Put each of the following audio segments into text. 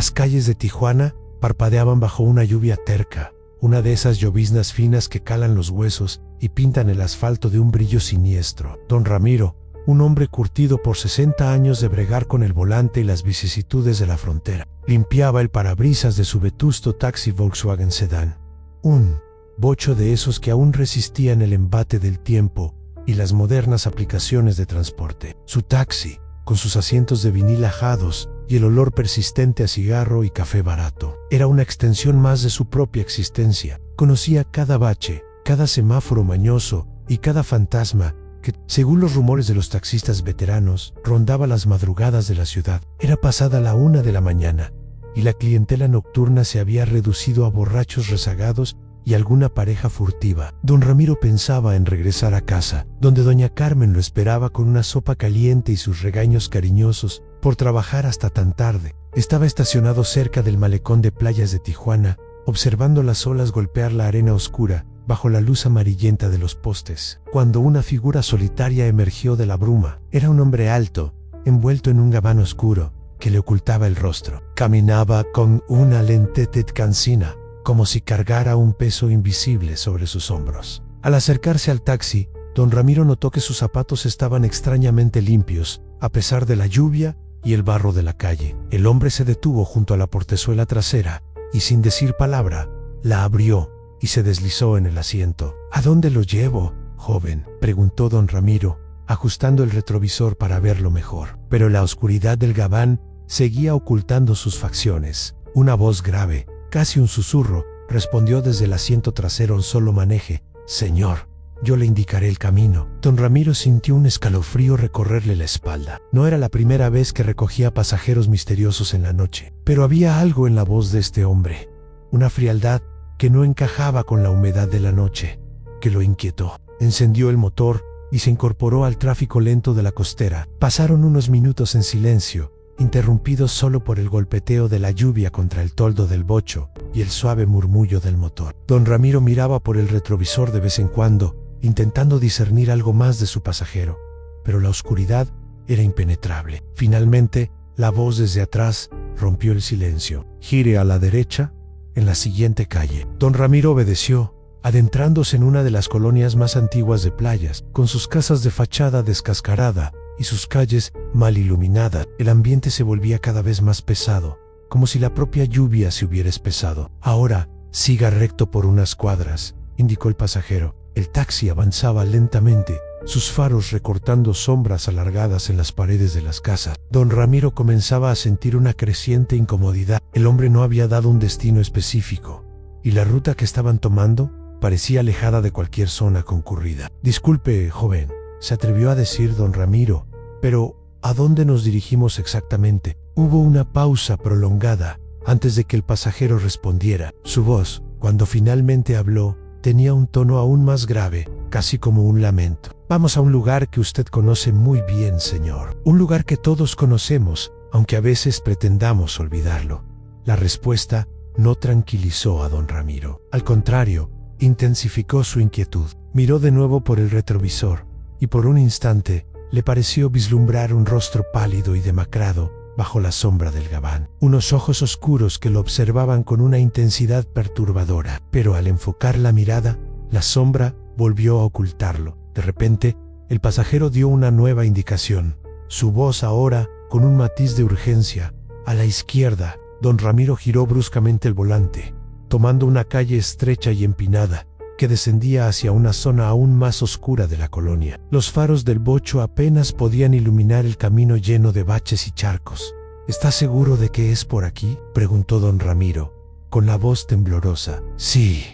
Las calles de Tijuana parpadeaban bajo una lluvia terca, una de esas lloviznas finas que calan los huesos y pintan el asfalto de un brillo siniestro. Don Ramiro, un hombre curtido por 60 años de bregar con el volante y las vicisitudes de la frontera, limpiaba el parabrisas de su vetusto taxi Volkswagen Sedán. Un bocho de esos que aún resistían el embate del tiempo y las modernas aplicaciones de transporte. Su taxi, con sus asientos de vinil ajados y el olor persistente a cigarro y café barato, era una extensión más de su propia existencia. Conocía cada bache, cada semáforo mañoso y cada fantasma que, según los rumores de los taxistas veteranos, rondaba las madrugadas de la ciudad. Era pasada la 1 de la mañana y la clientela nocturna se había reducido a borrachos rezagados y alguna pareja furtiva. Don Ramiro pensaba en regresar a casa, donde doña Carmen lo esperaba con una sopa caliente y sus regaños cariñosos por trabajar hasta tan tarde. Estaba estacionado cerca del malecón de playas de Tijuana, observando las olas golpear la arena oscura bajo la luz amarillenta de los postes, cuando una figura solitaria emergió de la bruma. Era un hombre alto, envuelto en un gabán oscuro que le ocultaba el rostro. Caminaba con una lentez cansina, como si cargara un peso invisible sobre sus hombros. Al acercarse al taxi, don Ramiro notó que sus zapatos estaban extrañamente limpios, a pesar de la lluvia y el barro de la calle. El hombre se detuvo junto a la portezuela trasera y, sin decir palabra, la abrió y se deslizó en el asiento. ¿A dónde lo llevo, joven?, preguntó don Ramiro, ajustando el retrovisor para verlo mejor. Pero la oscuridad del gabán seguía ocultando sus facciones. Una voz grave, casi un susurro, respondió desde el asiento trasero en solo maneje: «Señor, yo le indicaré el camino». Don Ramiro sintió un escalofrío recorrerle la espalda. No era la primera vez que recogía pasajeros misteriosos en la noche, pero había algo en la voz de este hombre, una frialdad que no encajaba con la humedad de la noche, que lo inquietó. Encendió el motor y se incorporó al tráfico lento de la costera. Pasaron unos minutos en silencio, interrumpidos solo por el golpeteo de la lluvia contra el toldo del bocho y el suave murmullo del motor. Don Ramiro miraba por el retrovisor de vez en cuando, intentando discernir algo más de su pasajero, pero la oscuridad era impenetrable. Finalmente, la voz desde atrás rompió el silencio. «Gire a la derecha en la siguiente calle». Don Ramiro obedeció, adentrándose en una de las colonias más antiguas de playas, con sus casas de fachada descascarada y sus calles mal iluminadas. El ambiente se volvía cada vez más pesado, como si la propia lluvia se hubiera espesado. «Ahora, siga recto por unas cuadras», indicó el pasajero. El taxi avanzaba lentamente, sus faros recortando sombras alargadas en las paredes de las casas. Don Ramiro comenzaba a sentir una creciente incomodidad. El hombre no había dado un destino específico, y la ruta que estaban tomando parecía alejada de cualquier zona concurrida. «Disculpe, joven», se atrevió a decir don Ramiro, «pero ¿a dónde nos dirigimos exactamente?». Hubo una pausa prolongada antes de que el pasajero respondiera. Su voz, cuando finalmente habló, tenía un tono aún más grave, casi como un lamento. «Vamos a un lugar que usted conoce muy bien, señor. Un lugar que todos conocemos, aunque a veces pretendamos olvidarlo». La respuesta no tranquilizó a don Ramiro. Al contrario, intensificó su inquietud. Miró de nuevo por el retrovisor, y por un instante le pareció vislumbrar un rostro pálido y demacrado bajo la sombra del gabán. Unos ojos oscuros que lo observaban con una intensidad perturbadora. Pero al enfocar la mirada, la sombra volvió a ocultarlo. De repente, el pasajero dio una nueva indicación. Su voz ahora, con un matiz de urgencia: «A la izquierda». Don Ramiro giró bruscamente el volante, tomando una calle estrecha y empinada que descendía hacia una zona aún más oscura de la colonia. Los faros del bocho apenas podían iluminar el camino lleno de baches y charcos. «¿Está seguro de que es por aquí?», preguntó don Ramiro, con la voz temblorosa. «Sí»,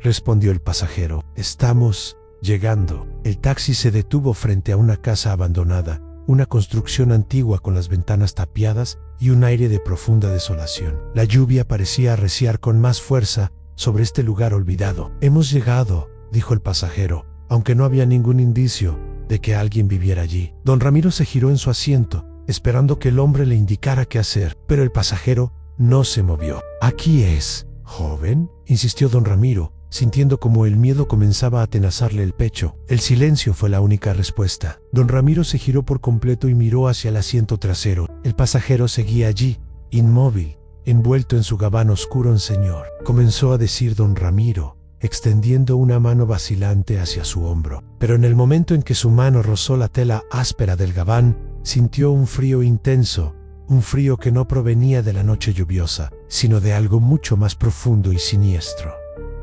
respondió el pasajero. «Estamos llegando». El taxi se detuvo frente a una casa abandonada, una construcción antigua con las ventanas tapiadas y un aire de profunda desolación. La lluvia parecía arreciar con más fuerza sobre este lugar olvidado. «Hemos llegado», dijo el pasajero, aunque no había ningún indicio de que alguien viviera allí. Don Ramiro se giró en su asiento, esperando que el hombre le indicara qué hacer, pero el pasajero no se movió. «Aquí es, joven», insistió don Ramiro, sintiendo como el miedo comenzaba a atenazarle el pecho. El silencio fue la única respuesta. Don Ramiro se giró por completo y miró hacia el asiento trasero. El pasajero seguía allí, inmóvil, envuelto en su gabán oscuro, señor, comenzó a decir don Ramiro, extendiendo una mano vacilante hacia su hombro. Pero en el momento en que su mano rozó la tela áspera del gabán, sintió un frío intenso, un frío que no provenía de la noche lluviosa, sino de algo mucho más profundo y siniestro.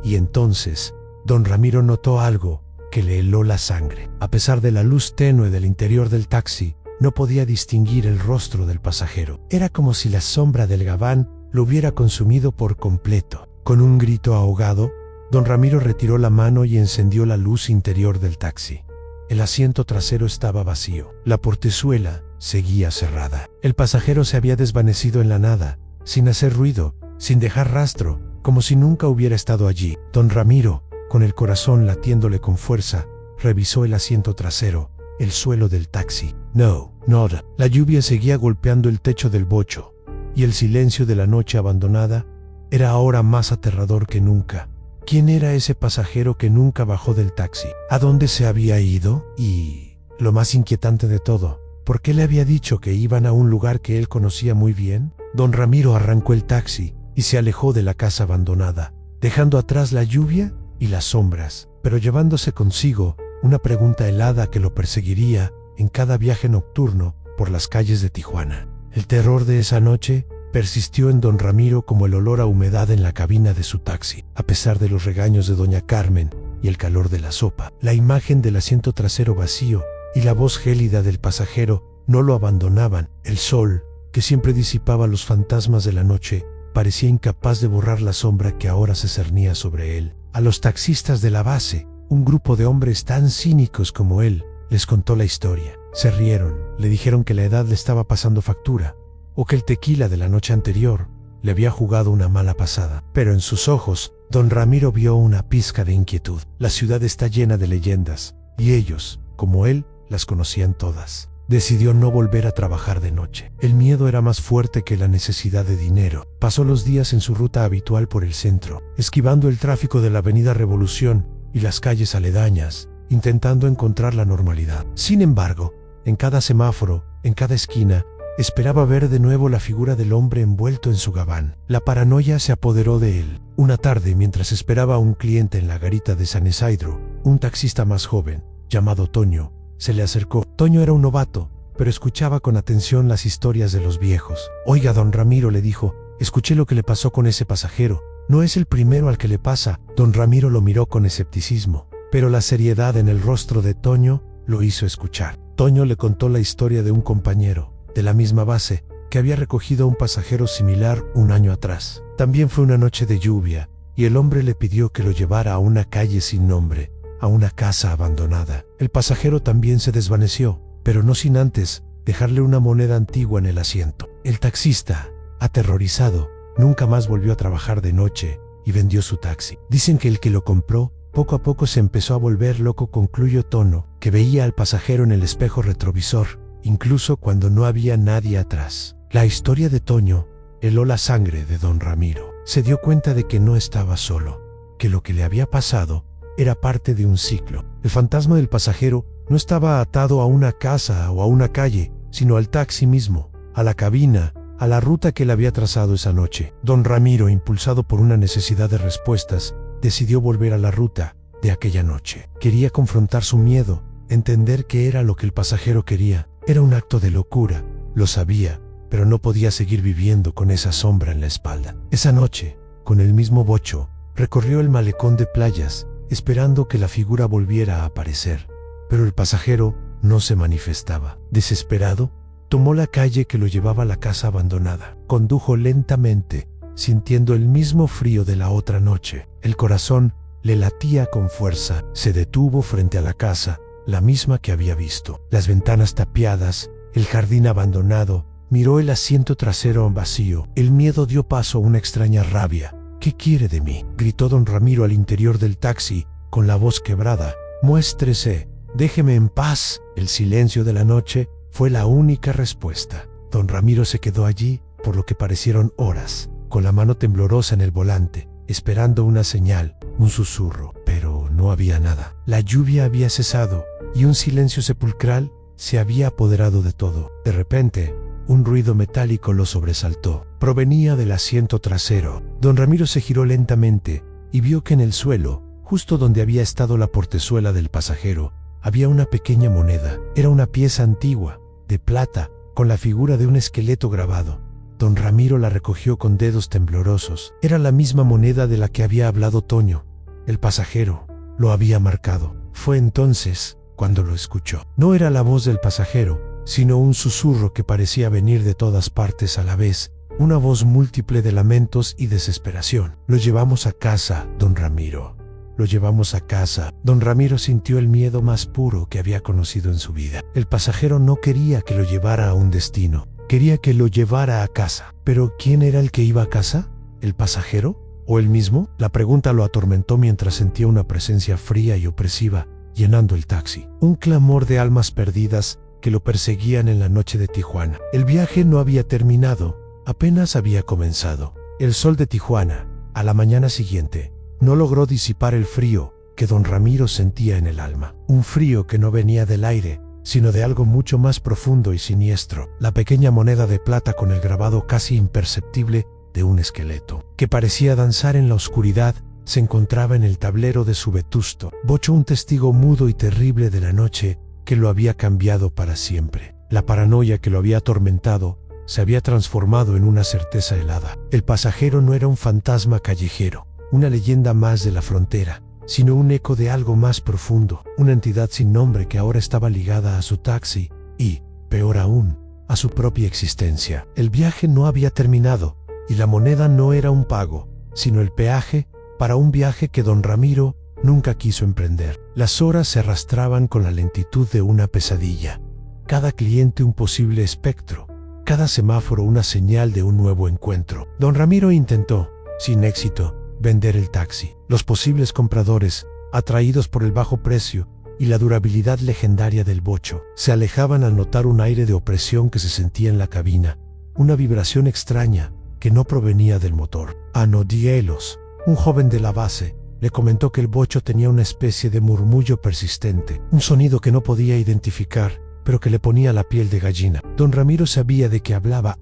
Y entonces, don Ramiro notó algo que le heló la sangre. A pesar de la luz tenue del interior del taxi, no podía distinguir el rostro del pasajero. Era como si la sombra del gabán lo hubiera consumido por completo. Con un grito ahogado, don Ramiro retiró la mano y encendió la luz interior del taxi. El asiento trasero estaba vacío. La portezuela seguía cerrada. El pasajero se había desvanecido en la nada, sin hacer ruido, sin dejar rastro, como si nunca hubiera estado allí. Don Ramiro, con el corazón latiéndole con fuerza, revisó el asiento trasero, el suelo del taxi. No, nada. La lluvia seguía golpeando el techo del bocho, y el silencio de la noche abandonada era ahora más aterrador que nunca. ¿Quién era ese pasajero que nunca bajó del taxi? ¿A dónde se había ido? Y, lo más inquietante de todo, ¿por qué le había dicho que iban a un lugar que él conocía muy bien? Don Ramiro arrancó el taxi y se alejó de la casa abandonada, dejando atrás la lluvia y las sombras, pero llevándose consigo una pregunta helada que lo perseguiría en cada viaje nocturno por las calles de Tijuana. El terror de esa noche persistió en don Ramiro como el olor a humedad en la cabina de su taxi. A pesar de los regaños de doña Carmen y el calor de la sopa, la imagen del asiento trasero vacío y la voz gélida del pasajero no lo abandonaban. El sol, que siempre disipaba los fantasmas de la noche, parecía incapaz de borrar la sombra que ahora se cernía sobre él. A los taxistas de la base, un grupo de hombres tan cínicos como él, les contó la historia. Se rieron, le dijeron que la edad le estaba pasando factura, o que el tequila de la noche anterior le había jugado una mala pasada. Pero en sus ojos, don Ramiro vio una pizca de inquietud. La ciudad está llena de leyendas, y ellos, como él, las conocían todas. Decidió no volver a trabajar de noche. El miedo era más fuerte que la necesidad de dinero. Pasó los días en su ruta habitual por el centro, esquivando el tráfico de la avenida Revolución y las calles aledañas, intentando encontrar la normalidad. Sin embargo, en cada semáforo, en cada esquina, esperaba ver de nuevo la figura del hombre envuelto en su gabán. La paranoia se apoderó de él. Una tarde, mientras esperaba a un cliente en la garita de San Isidro, un taxista más joven, llamado Toño, se le acercó. Toño era un novato, pero escuchaba con atención las historias de los viejos. «Oiga, don Ramiro», le dijo, «escuché lo que le pasó con ese pasajero. No es el primero al que le pasa». Don Ramiro lo miró con escepticismo, pero la seriedad en el rostro de Toño lo hizo escuchar. Toño le contó la historia de un compañero de la misma base que había recogido a un pasajero similar un año atrás. También fue una noche de lluvia y el hombre le pidió que lo llevara a una calle sin nombre, a una casa abandonada. El pasajero también se desvaneció, pero no sin antes dejarle una moneda antigua en el asiento. El taxista, aterrorizado, nunca más volvió a trabajar de noche y vendió su taxi. Dicen que el que lo compró poco a poco se empezó a volver loco, concluyó Toño, que veía al pasajero en el espejo retrovisor, incluso cuando no había nadie atrás. La historia de Toño heló la sangre de don Ramiro. Se dio cuenta de que no estaba solo, que lo que le había pasado era parte de un ciclo. El fantasma del pasajero no estaba atado a una casa o a una calle, sino al taxi mismo, a la cabina, a la ruta que él había trazado esa noche. Don Ramiro, impulsado por una necesidad de respuestas, decidió volver a la ruta de aquella noche. Quería confrontar su miedo, entender qué era lo que el pasajero quería. Era un acto de locura, lo sabía, pero no podía seguir viviendo con esa sombra en la espalda. Esa noche, con el mismo bocho, recorrió el malecón de playas, esperando que la figura volviera a aparecer. Pero el pasajero no se manifestaba. Desesperado, tomó la calle que lo llevaba a la casa abandonada. Condujo lentamente, sintiendo el mismo frío de la otra noche. El corazón le latía con fuerza. Se detuvo frente a la casa, la misma que había visto. Las ventanas tapiadas, el jardín abandonado. Miró el asiento trasero vacío. El miedo dio paso a una extraña rabia. «¿Qué quiere de mí?», gritó don Ramiro al interior del taxi, con la voz quebrada. «Muéstrese, déjeme en paz». El silencio de la noche fue la única respuesta. Don Ramiro se quedó allí por lo que parecieron horas, con la mano temblorosa en el volante, esperando una señal, un susurro, pero no había nada. La lluvia había cesado y un silencio sepulcral se había apoderado de todo. De repente, Un ruido metálico lo sobresaltó. Provenía del asiento trasero. Don Ramiro se giró lentamente y vio que en el suelo, justo donde había estado la portezuela del pasajero, había una pequeña moneda. Era una pieza antigua, de plata, con la figura de un esqueleto grabado. Don Ramiro la recogió con dedos temblorosos. Era la misma moneda de la que había hablado Toño. El pasajero lo había marcado. Fue entonces cuando lo escuchó. No era la voz del pasajero, sino un susurro que parecía venir de todas partes a la vez, una voz múltiple de lamentos y desesperación. Lo llevamos a casa, don Ramiro. Lo llevamos a casa. Don Ramiro sintió el miedo más puro que había conocido en su vida. El pasajero no quería que lo llevara a un destino. Quería que lo llevara a casa. ¿Pero quién era el que iba a casa? ¿El pasajero? ¿O él mismo? La pregunta lo atormentó mientras sentía una presencia fría y opresiva llenando el taxi. Un clamor de almas perdidas que lo perseguían en la noche de Tijuana. El viaje no había terminado, apenas había comenzado. El sol de Tijuana, a la mañana siguiente, no logró disipar el frío que don Ramiro sentía en el alma. Un frío que no venía del aire, sino de algo mucho más profundo y siniestro. La pequeña moneda de plata con el grabado casi imperceptible de un esqueleto, que parecía danzar en la oscuridad, se encontraba en el tablero de su vetusto bocho, un testigo mudo y terrible de la noche que lo había cambiado para siempre. La paranoia que lo había atormentado se había transformado en una certeza helada. El pasajero no era un fantasma callejero, una leyenda más de la frontera, sino un eco de algo más profundo, una entidad sin nombre que ahora estaba ligada a su taxi y, peor aún, a su propia existencia. El viaje no había terminado y la moneda no era un pago, sino el peaje para un viaje que don Ramiro nunca quiso emprender. Las horas se arrastraban con la lentitud de una pesadilla. Cada cliente un posible espectro, cada semáforo una señal de un nuevo encuentro. Don Ramiro intentó, sin éxito, vender el taxi. Los posibles compradores, atraídos por el bajo precio y la durabilidad legendaria del bocho, se alejaban al notar un aire de opresión que se sentía en la cabina, una vibración extraña que no provenía del motor. Anodielos, un joven de la base, le comentó que el bocho tenía una especie de murmullo persistente, un sonido que no podía identificar, pero que le ponía la piel de gallina. Don Ramiro sabía de qué hablaba.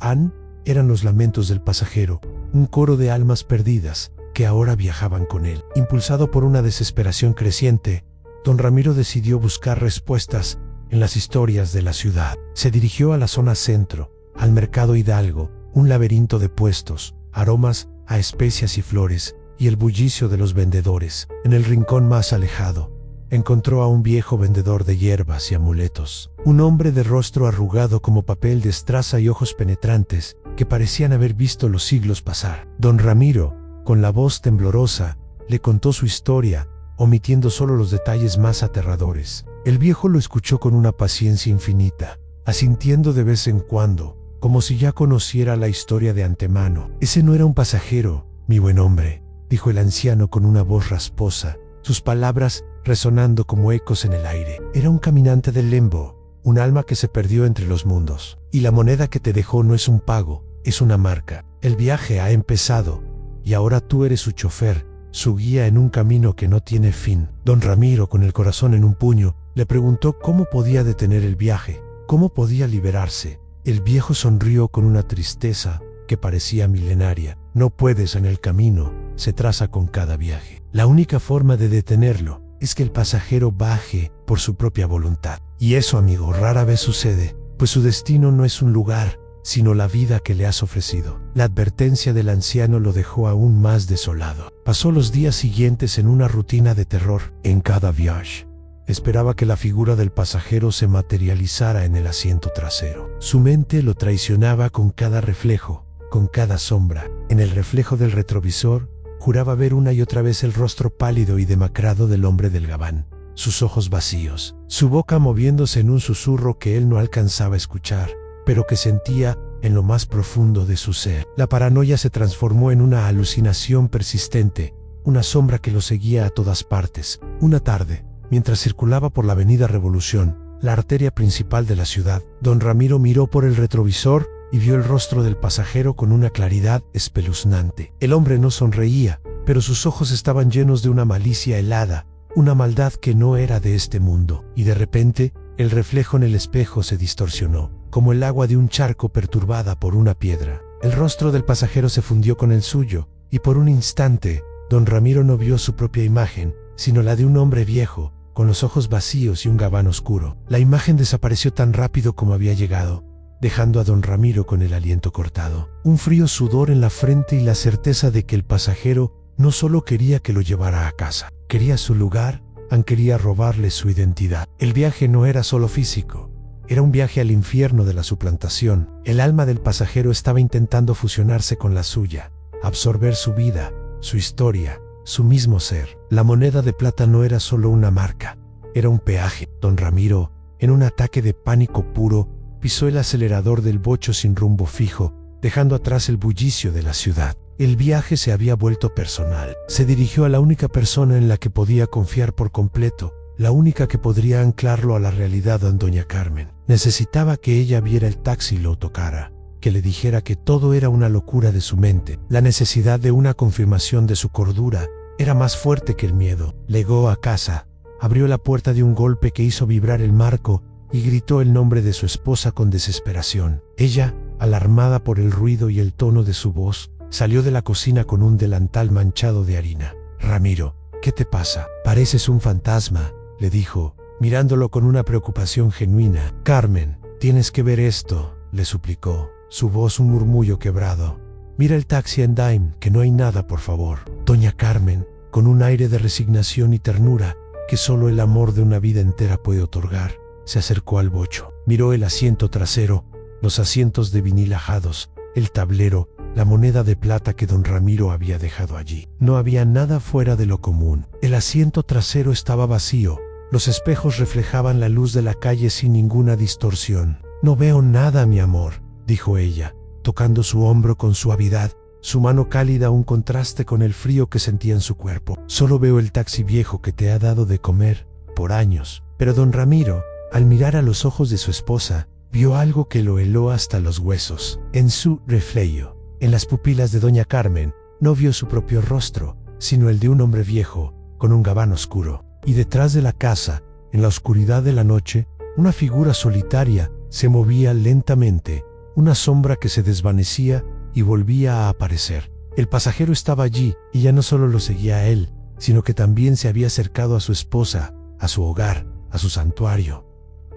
Eran los lamentos del pasajero, un coro de almas perdidas que ahora viajaban con él. Impulsado por una desesperación creciente, don Ramiro decidió buscar respuestas en las historias de la ciudad. Se dirigió a la zona centro, al mercado Hidalgo, un laberinto de puestos, aromas a especias y flores, y el bullicio de los vendedores. En el rincón más alejado, encontró a un viejo vendedor de hierbas y amuletos, un hombre de rostro arrugado como papel de estraza y ojos penetrantes que parecían haber visto los siglos pasar. Don Ramiro, con la voz temblorosa, le contó su historia, omitiendo solo los detalles más aterradores. El viejo lo escuchó con una paciencia infinita, asintiendo de vez en cuando, como si ya conociera la historia de antemano. Ese no era un pasajero, mi buen hombre, dijo el anciano con una voz rasposa, sus palabras resonando como ecos en el aire. Era un caminante del limbo, un alma que se perdió entre los mundos. Y la moneda que te dejó no es un pago, es una marca. El viaje ha empezado, y ahora tú eres su chofer, su guía en un camino que no tiene fin. Don Ramiro, con el corazón en un puño, le preguntó cómo podía detener el viaje, cómo podía liberarse. El viejo sonrió con una tristeza que parecía milenaria. No puedes, en el camino se traza con cada viaje. La única forma de detenerlo es que el pasajero baje por su propia voluntad. Y eso, amigo, rara vez sucede, pues su destino no es un lugar, sino la vida que le has ofrecido. La advertencia del anciano lo dejó aún más desolado. Pasó los días siguientes en una rutina de terror. En cada viaje, esperaba que la figura del pasajero se materializara en el asiento trasero. Su mente lo traicionaba con cada reflejo, con cada sombra. En el reflejo del retrovisor, juraba ver una y otra vez el rostro pálido y demacrado del hombre del gabán, sus ojos vacíos, su boca moviéndose en un susurro que él no alcanzaba a escuchar, pero que sentía en lo más profundo de su ser. La paranoia se transformó en una alucinación persistente, una sombra que lo seguía a todas partes. Una tarde, mientras circulaba por la avenida Revolución, la arteria principal de la ciudad, don Ramiro miró por el retrovisor y vio el rostro del pasajero con una claridad espeluznante. El hombre no sonreía, pero sus ojos estaban llenos de una malicia helada, una maldad que no era de este mundo. Y de repente, El reflejo en el espejo se distorsionó, como el agua de un charco perturbada por una piedra. El rostro del pasajero se fundió con el suyo, y por un instante, don Ramiro no vio su propia imagen, sino la de un hombre viejo, con los ojos vacíos y un gabán oscuro. La imagen desapareció tan rápido como había llegado, dejando a don Ramiro con el aliento cortado, un frío sudor en la frente y la certeza de que el pasajero no solo quería que lo llevara a casa, quería su lugar, quería robarle su identidad. El viaje no era solo físico, era un viaje al infierno de la suplantación. El alma del pasajero estaba intentando fusionarse con la suya, absorber su vida, su historia, su mismo ser. La moneda de plata no era solo una marca, era un peaje. Don Ramiro, en un ataque de pánico puro, pisó el acelerador del bocho sin rumbo fijo, dejando atrás el bullicio de la ciudad. El viaje se había vuelto personal. Se dirigió a la única persona en la que podía confiar por completo, la única que podría anclarlo a la realidad, a doña Carmen. Necesitaba que ella viera el taxi y lo tocara, que le dijera que todo era una locura de su mente. La necesidad de una confirmación de su cordura era más fuerte que el miedo. Llegó a casa, abrió la puerta de un golpe que hizo vibrar el marco y gritó el nombre de su esposa con desesperación. Ella, alarmada por el ruido y el tono de su voz, salió de la cocina con un delantal manchado de harina. «Ramiro, ¿qué te pasa? Pareces un fantasma», le dijo, mirándolo con una preocupación genuina. «Carmen, tienes que ver esto», le suplicó, su voz un murmullo quebrado. «Mira el taxi en Dime, que no hay nada, por favor». Doña Carmen, con un aire de resignación y ternura que solo el amor de una vida entera puede otorgar, se acercó al bocho. Miró el asiento trasero, los asientos de vinil ajados, el tablero, la moneda de plata que don Ramiro había dejado allí. No había nada fuera de lo común. El asiento trasero estaba vacío. Los espejos reflejaban la luz de la calle sin ninguna distorsión. «No veo nada, mi amor», dijo ella, tocando su hombro con suavidad, su mano cálida un contraste con el frío que sentía en su cuerpo. «Solo veo el taxi viejo que te ha dado de comer por años». Pero don Ramiro, al mirar a los ojos de su esposa, vio algo que lo heló hasta los huesos. En su reflejo, en las pupilas de doña Carmen, no vio su propio rostro, sino el de un hombre viejo, con un gabán oscuro. Y detrás de la casa, en la oscuridad de la noche, una figura solitaria se movía lentamente, una sombra que se desvanecía y volvía a aparecer. El pasajero estaba allí, y ya no solo lo seguía a él, sino que también se había acercado a su esposa, a su hogar, a su santuario.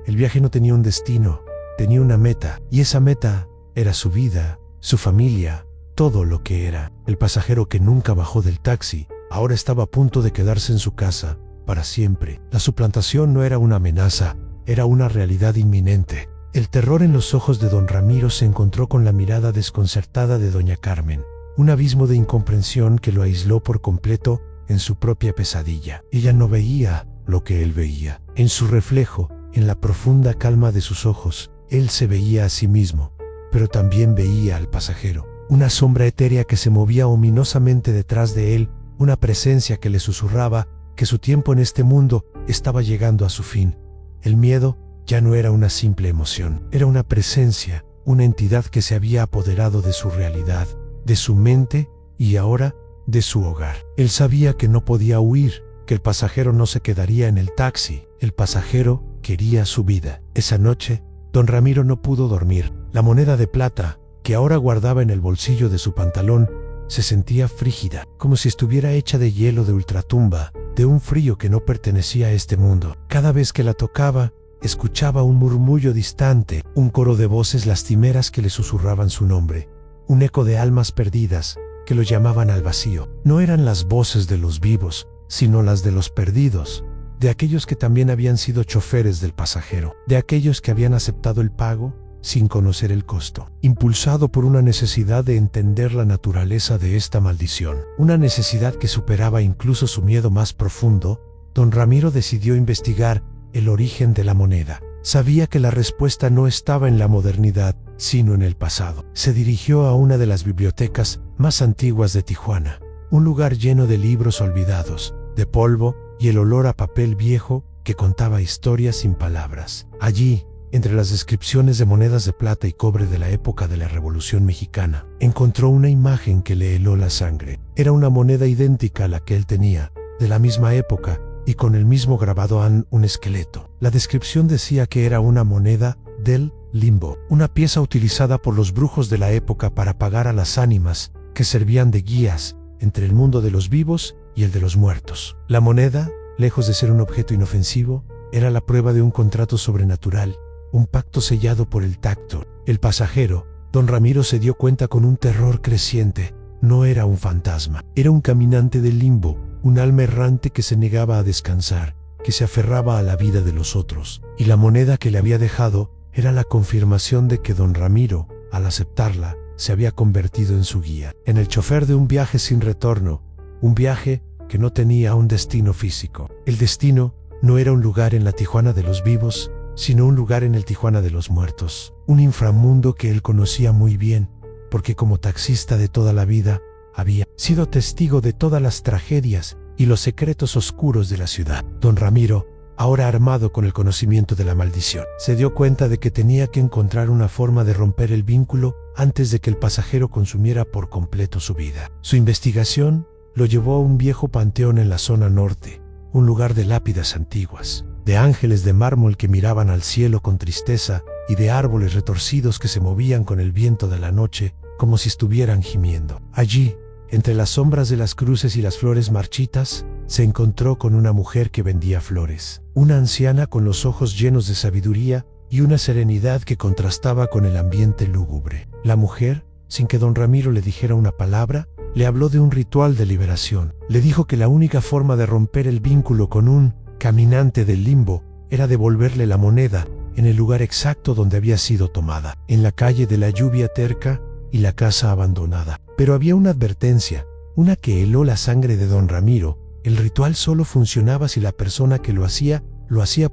El viaje no tenía un destino, tenía una meta, y esa meta era su vida, su familia, todo lo que era. El pasajero que nunca bajó del taxi, ahora estaba a punto de quedarse en su casa, para siempre. La suplantación no era una amenaza, era una realidad inminente. El terror en los ojos de don Ramiro se encontró con la mirada desconcertada de doña Carmen, un abismo de incomprensión que lo aisló por completo en su propia pesadilla. Ella no veía lo que él veía. En su reflejo, en la profunda calma de sus ojos, él se veía a sí mismo, pero también veía al pasajero, una sombra etérea que se movía ominosamente detrás de él, una presencia que le susurraba que su tiempo en este mundo estaba llegando a su fin. El miedo ya no era una simple emoción, era una presencia, una entidad que se había apoderado de su realidad, de su mente y ahora de su hogar. Él sabía que no podía huir, que el pasajero no se quedaría en el taxi. El pasajero quería su vida. Esa noche, don Ramiro no pudo dormir. La moneda de plata, que ahora guardaba en el bolsillo de su pantalón, se sentía frígida, como si estuviera hecha de hielo de ultratumba, de un frío que no pertenecía a este mundo. Cada vez que la tocaba, escuchaba un murmullo distante, un coro de voces lastimeras que le susurraban su nombre, un eco de almas perdidas que lo llamaban al vacío. No eran las voces de los vivos, sino las de los perdidos, de aquellos que también habían sido choferes del pasajero, de aquellos que habían aceptado el pago sin conocer el costo. Impulsado por una necesidad de entender la naturaleza de esta maldición, una necesidad que superaba incluso su miedo más profundo, don Ramiro decidió investigar el origen de la moneda. Sabía que la respuesta no estaba en la modernidad, sino en el pasado. Se dirigió a una de las bibliotecas más antiguas de Tijuana, un lugar lleno de libros olvidados, de polvo y el olor a papel viejo que contaba historias sin palabras. Allí, entre las descripciones de monedas de plata y cobre de la época de la Revolución Mexicana, encontró una imagen que le heló la sangre. Era una moneda idéntica a la que él tenía, de la misma época, y con el mismo grabado un esqueleto. La descripción decía que era una moneda del limbo, una pieza utilizada por los brujos de la época para pagar a las ánimas que servían de guías entre el mundo de los vivos y el de los muertos. La moneda, lejos de ser un objeto inofensivo, era la prueba de un contrato sobrenatural, un pacto sellado por el tacto. El pasajero, don Ramiro, se dio cuenta con un terror creciente. No era un fantasma, era un caminante del limbo, un alma errante que se negaba a descansar, que se aferraba a la vida de los otros. Y la moneda que le había dejado era la confirmación de que don Ramiro, al aceptarla, se había convertido en su guía, en el chofer de un viaje sin retorno, un viaje que no tenía un destino físico. El destino no era un lugar en la Tijuana de los vivos, sino un lugar en el Tijuana de los muertos, un inframundo que él conocía muy bien, porque como taxista de toda la vida, había sido testigo de todas las tragedias y los secretos oscuros de la ciudad. Don Ramiro, ahora armado con el conocimiento de la maldición, se dio cuenta de que tenía que encontrar una forma de romper el vínculo antes de que el pasajero consumiera por completo su vida. Su investigación lo llevó a un viejo panteón en la zona norte, un lugar de lápidas antiguas, de ángeles de mármol que miraban al cielo con tristeza y de árboles retorcidos que se movían con el viento de la noche como si estuvieran gimiendo. Allí, entre las sombras de las cruces y las flores marchitas, se encontró con una mujer que vendía flores, una anciana con los ojos llenos de sabiduría y una serenidad que contrastaba con el ambiente lúgubre. La mujer, sin que don Ramiro le dijera una palabra, le habló de un ritual de liberación. Le dijo que la única forma de romper el vínculo con un caminante del limbo era devolverle la moneda en el lugar exacto donde había sido tomada, en la calle de la lluvia terca y la casa abandonada. Pero había una advertencia, una que heló la sangre de don Ramiro. El ritual solo funcionaba si la persona que lo hacía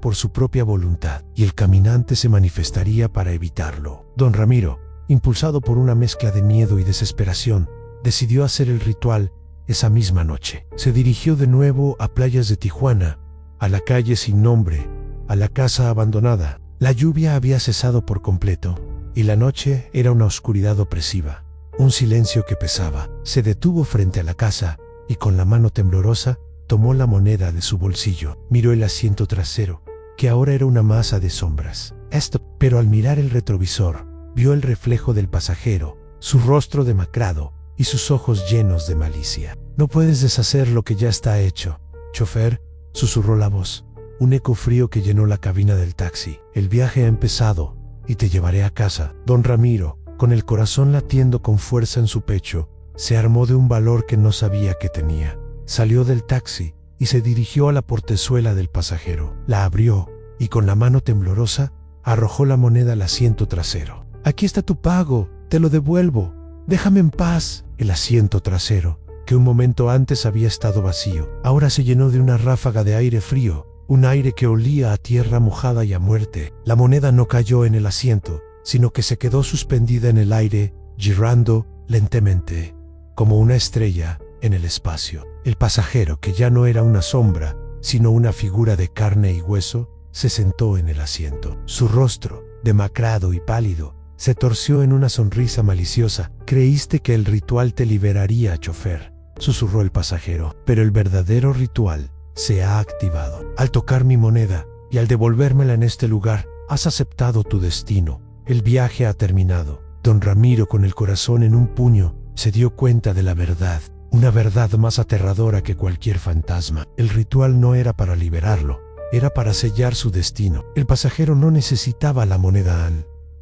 por su propia voluntad, y el caminante se manifestaría para evitarlo. Don Ramiro, impulsado por una mezcla de miedo y desesperación, decidió hacer el ritual esa misma noche. Se dirigió de nuevo a playas de Tijuana, a la calle sin nombre, a la casa abandonada. La lluvia había cesado por completo, y la noche era una oscuridad opresiva, un silencio que pesaba. Se detuvo frente a la casa, y con la mano temblorosa, tomó la moneda de su bolsillo. Miró el asiento trasero, que ahora era una masa de sombras. Pero al mirar el retrovisor, vio el reflejo del pasajero, su rostro demacrado y sus ojos llenos de malicia. «No puedes deshacer lo que ya está hecho, chofer», susurró la voz, un eco frío que llenó la cabina del taxi. «El viaje ha empezado y te llevaré a casa». Don Ramiro, con el corazón latiendo con fuerza en su pecho, se armó de un valor que no sabía que tenía. Salió del taxi y se dirigió a la portezuela del pasajero. La abrió y con la mano temblorosa arrojó la moneda al asiento trasero. «Aquí está tu pago, te lo devuelvo. Déjame en paz». El asiento trasero, que un momento antes había estado vacío, ahora se llenó de una ráfaga de aire frío, un aire que olía a tierra mojada y a muerte. La moneda no cayó en el asiento, sino que se quedó suspendida en el aire, girando lentamente, como una estrella en el espacio. El pasajero, que ya no era una sombra, sino una figura de carne y hueso, se sentó en el asiento. Su rostro, demacrado y pálido, se torció en una sonrisa maliciosa. «Creíste que el ritual te liberaría, chofer», susurró el pasajero, «pero el verdadero ritual se ha activado. Al tocar mi moneda y al devolvérmela en este lugar, has aceptado tu destino. El viaje ha terminado». Don Ramiro, con el corazón en un puño, se dio cuenta de la verdad, una verdad más aterradora que cualquier fantasma. El ritual no era para liberarlo, era para sellar su destino. El pasajero no necesitaba la moneda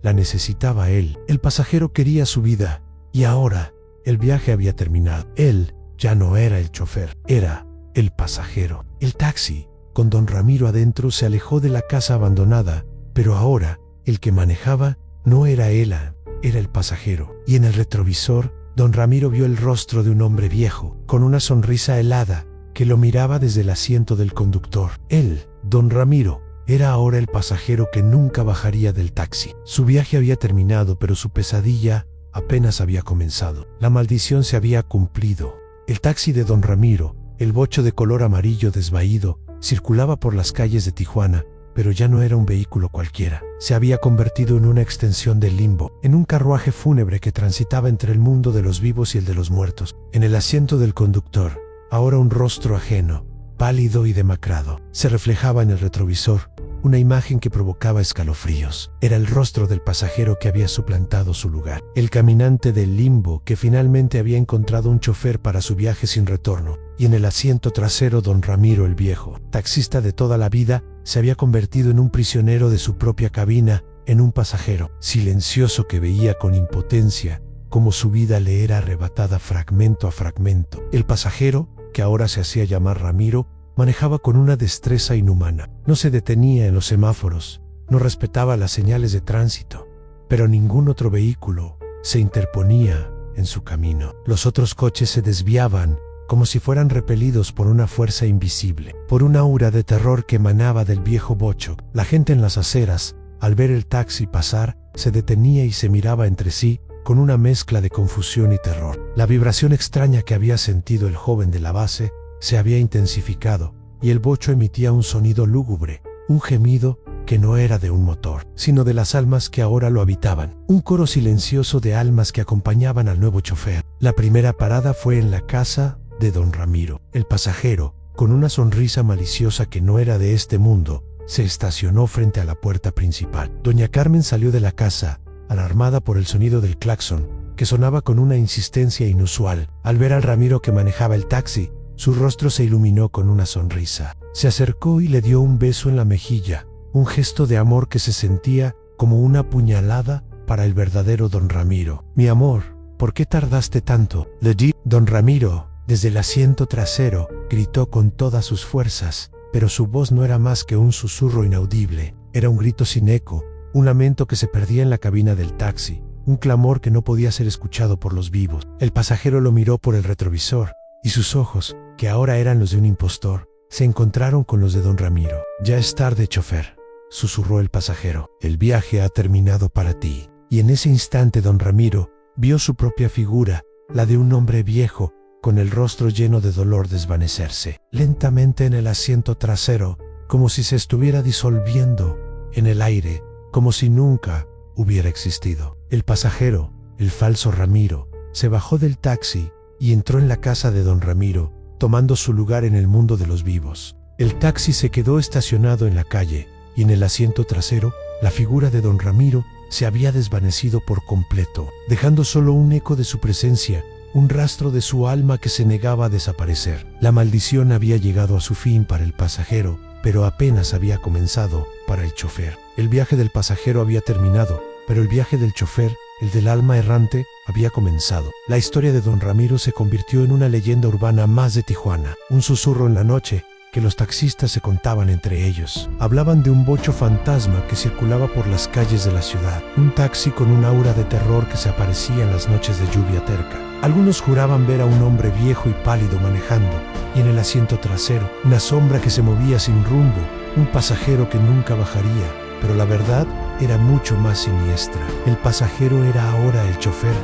la necesitaba él. El pasajero quería su vida, y ahora el viaje había terminado. Él ya no era el chofer, era el pasajero. El taxi, con don Ramiro adentro, se alejó de la casa abandonada, pero ahora el que manejaba no era él, era el pasajero. Y en el retrovisor, don Ramiro vio el rostro de un hombre viejo, con una sonrisa helada, que lo miraba desde el asiento del conductor. Él, don Ramiro, era ahora el pasajero que nunca bajaría del taxi. Su viaje había terminado, pero su pesadilla apenas había comenzado. La maldición se había cumplido. El taxi de don Ramiro, el bocho de color amarillo desvaído, circulaba por las calles de Tijuana, pero ya no era un vehículo cualquiera. Se había convertido en una extensión del limbo, en un carruaje fúnebre que transitaba entre el mundo de los vivos y el de los muertos. En el asiento del conductor, ahora un rostro ajeno, pálido y demacrado. Se reflejaba en el retrovisor una imagen que provocaba escalofríos. Era el rostro del pasajero que había suplantado su lugar. El caminante del limbo que finalmente había encontrado un chofer para su viaje sin retorno. Y en el asiento trasero don Ramiro el viejo, taxista de toda la vida, se había convertido en un prisionero de su propia cabina, en un pasajero silencioso que veía con impotencia cómo su vida le era arrebatada fragmento a fragmento. El pasajero, que ahora se hacía llamar Ramiro, manejaba con una destreza inhumana. No se detenía en los semáforos, no respetaba las señales de tránsito, pero ningún otro vehículo se interponía en su camino. Los otros coches se desviaban como si fueran repelidos por una fuerza invisible, por un aura de terror que emanaba del viejo bocho. La gente en las aceras, al ver el taxi pasar, se detenía y se miraba entre sí con una mezcla de confusión y terror. La vibración extraña que había sentido el joven de la base se había intensificado y el bocho emitía un sonido lúgubre, un gemido que no era de un motor, sino de las almas que ahora lo habitaban. Un coro silencioso de almas que acompañaban al nuevo chofer. La primera parada fue en la casa de don Ramiro. El pasajero, con una sonrisa maliciosa que no era de este mundo, se estacionó frente a la puerta principal. Doña Carmen salió de la casa, alarmada por el sonido del claxon, que sonaba con una insistencia inusual. Al ver al Ramiro que manejaba el taxi, su rostro se iluminó con una sonrisa. Se acercó y le dio un beso en la mejilla, un gesto de amor que se sentía como una puñalada para el verdadero don Ramiro. «Mi amor, ¿por qué tardaste tanto?», le di. Don Ramiro, desde el asiento trasero, gritó con todas sus fuerzas, pero su voz no era más que un susurro inaudible. Era un grito sin eco, un lamento que se perdía en la cabina del taxi, un clamor que no podía ser escuchado por los vivos. El pasajero lo miró por el retrovisor, y sus ojos, que ahora eran los de un impostor, se encontraron con los de don Ramiro. «Ya es tarde, chofer», susurró el pasajero. «El viaje ha terminado para ti». Y en ese instante don Ramiro vio su propia figura, la de un hombre viejo, con el rostro lleno de dolor desvanecerse lentamente en el asiento trasero, como si se estuviera disolviendo en el aire, como si nunca hubiera existido. El pasajero, el falso Ramiro, se bajó del taxi y entró en la casa de don Ramiro, tomando su lugar en el mundo de los vivos. El taxi se quedó estacionado en la calle, y en el asiento trasero, la figura de don Ramiro se había desvanecido por completo, dejando solo un eco de su presencia, un rastro de su alma que se negaba a desaparecer. La maldición había llegado a su fin para el pasajero, pero apenas había comenzado para el chofer. El viaje del pasajero había terminado, pero el viaje del chofer, el del alma errante, había comenzado. La historia de don Ramiro se convirtió en una leyenda urbana más de Tijuana, un susurro en la noche que los taxistas se contaban entre ellos. Hablaban de un bocho fantasma que circulaba por las calles de la ciudad, un taxi con un aura de terror que se aparecía en las noches de lluvia terca. Algunos juraban ver a un hombre viejo y pálido manejando, y en el asiento trasero, una sombra que se movía sin rumbo, un pasajero que nunca bajaría, pero la verdad era mucho más siniestra. El pasajero era ahora el chofer,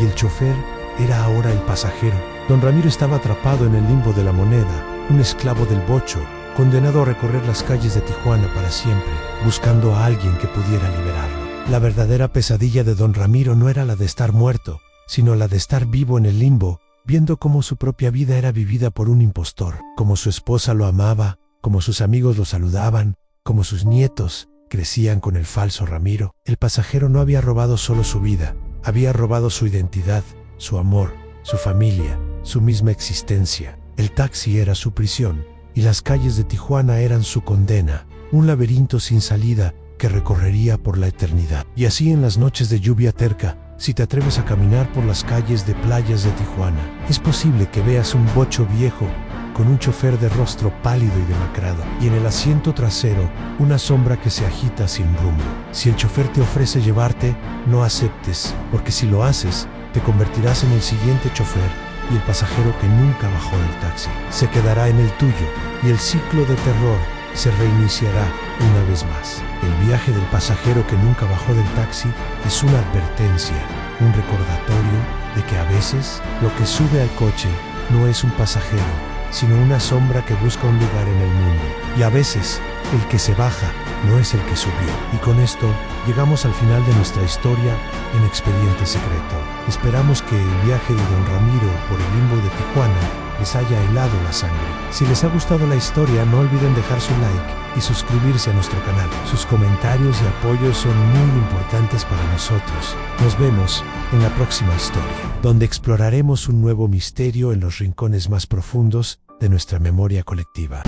y el chofer era ahora el pasajero. Don Ramiro estaba atrapado en el limbo de la moneda, un esclavo del bocho, condenado a recorrer las calles de Tijuana para siempre, buscando a alguien que pudiera liberarlo. La verdadera pesadilla de don Ramiro no era la de estar muerto, sino la de estar vivo en el limbo, viendo cómo su propia vida era vivida por un impostor, cómo su esposa lo amaba, cómo sus amigos lo saludaban, cómo sus nietos crecían con el falso Ramiro. El pasajero no había robado solo su vida, había robado su identidad, su amor, su familia, su misma existencia. El taxi era su prisión, y las calles de Tijuana eran su condena, un laberinto sin salida que recorrería por la eternidad. Y así en las noches de lluvia terca, si te atreves a caminar por las calles de playas de Tijuana, es posible que veas un bocho viejo con un chofer de rostro pálido y demacrado, y en el asiento trasero una sombra que se agita sin rumbo. Si el chofer te ofrece llevarte, no aceptes, porque si lo haces, te convertirás en el siguiente chofer, y el pasajero que nunca bajó del taxi se quedará en el tuyo, y el ciclo de terror se reiniciará una vez más. El viaje del pasajero que nunca bajó del taxi es una advertencia, un recordatorio de que a veces lo que sube al coche no es un pasajero, sino una sombra que busca un lugar en el mundo. Y a veces el que se baja no es el que subió. Y con esto llegamos al final de nuestra historia en Expediente Secreto. Esperamos que el viaje de don Ramiro por el limbo de Tijuana les haya helado la sangre. Si les ha gustado la historia, no olviden dejar su like y suscribirse a nuestro canal. Sus comentarios y apoyos son muy importantes para nosotros. Nos vemos en la próxima historia, donde exploraremos un nuevo misterio en los rincones más profundos de nuestra memoria colectiva.